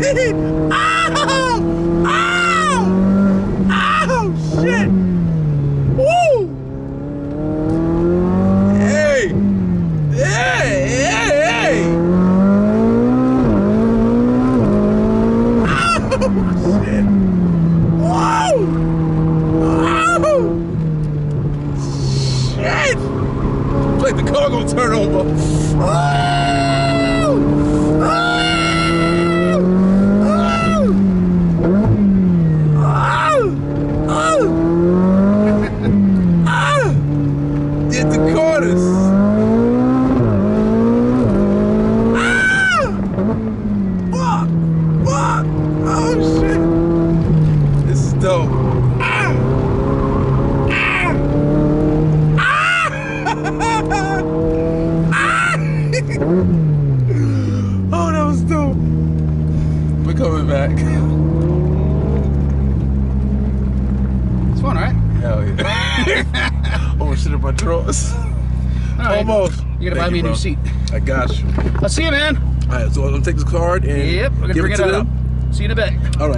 speed! Ow! Ow! Ow! Shit! Woo! Hey! Hey! Hey! Hey! Ow! Shit! Whoa! Ow! Shit! Like the car gonna turn over. Oh! Oh! Oh! Oh! Ah! Hit the corners. Ah! Fuck! Fuck! Oh shit! This is dope. Ah! Ah! Oh, that was dope. We're coming back. It's fun, right? Hell yeah. Oh, shit in my drawers. Right. Almost. You're gonna buy me a new seat. I got you. I'll see you, man. All right, so I'm gonna take this card and Yep, we're gonna give bring it it to up. them. See you in a bit. All right.